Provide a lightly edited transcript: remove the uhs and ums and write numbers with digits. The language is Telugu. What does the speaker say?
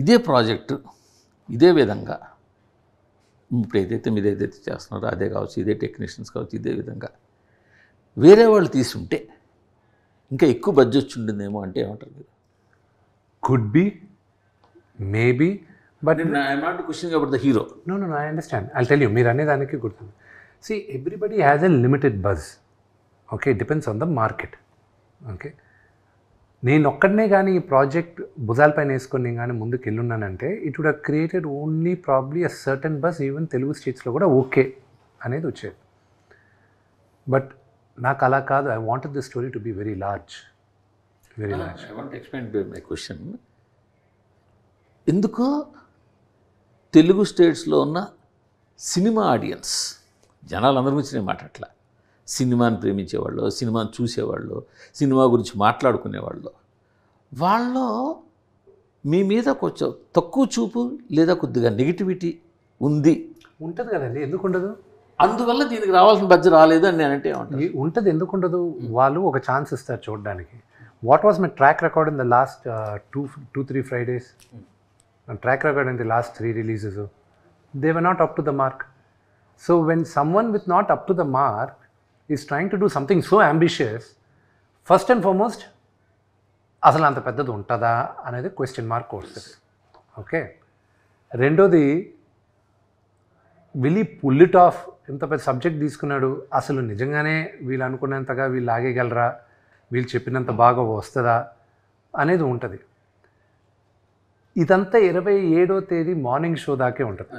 ఇదే ప్రాజెక్టు ఇదే విధంగా ఇప్పుడు మీరు ఏదైతే చేస్తున్నారో అదే కావచ్చు, ఇదే టెక్నీషియన్స్ కావచ్చు, ఇదే విధంగా వేరే వాళ్ళు తీసుంటే ఇంకా ఎక్కువ బడ్జెట్ ఉంటుందేమో అంటే ఏమంటారు మీరు? Could be, maybe, but I'm not questioning about the hero. No, I understand. I'll tell you, మీరు అనేదానికి గుర్తుంది. See, everybody has a limited buzz. Okay, it depends on the market. Okay. నేను ఒక్కడనే కానీ ఈ ప్రాజెక్ట్ భుజాలపైన వేసుకొని నేను కానీ ముందుకు వెళ్ళున్నానంటే it would have created only probably a certain buzz even Telugu స్టేట్స్లో కూడా ఓకే అనేది వచ్చేది. బట్ నాకు అలా కాదు. I wanted the story to be very large. I want explain my question. ఎందుకో తెలుగు స్టేట్స్లో ఉన్న సినిమా ఆడియన్స్ జనాలందరి గురించి నేను మాట్లాడట్లా. సినిమాని ప్రేమించేవాళ్ళు, సినిమాని చూసేవాళ్ళు, సినిమా గురించి మాట్లాడుకునేవాళ్ళు, వాళ్ళు మీ మీద కొంచెం తక్కువ చూపు లేదా కొద్దిగా నెగిటివిటీ ఉంటుంది కదండి, ఎందుకు ఉండదు? అందువల్ల దీనికి రావాల్సిన బడ్జెట్ రాలేదు అని నేనంటే ఉంటుంది. ఎందుకు ఉండదు? వాళ్ళు ఒక ఛాన్స్ ఇస్తారు చూడడానికి. What was my track record in the last 2-3 Fridays? Track record in the last 3 releases, they were not up to the mark. So when someone with not up to the mark is trying to do something so ambitious, first and foremost అసలు అంత పెద్దది ఉంటుందా అనేది క్వశ్చన్ మార్క్ వస్తుంది. ఓకే, రెండోది విల్ ఈ పుల్ ఇట్ ఆఫ్? ఇంత పెద్ద సబ్జెక్ట్ తీసుకున్నాడు, అసలు నిజంగానే వీళ్ళు అనుకున్నంతగా వీళ్ళు ఆగేయగలరా, వీళ్ళు చెప్పినంత బాగా వస్తుందా అనేది ఉంటుంది. ఇదంతా 27వ తేదీ మార్నింగ్ షో దాకే ఉంటుంది.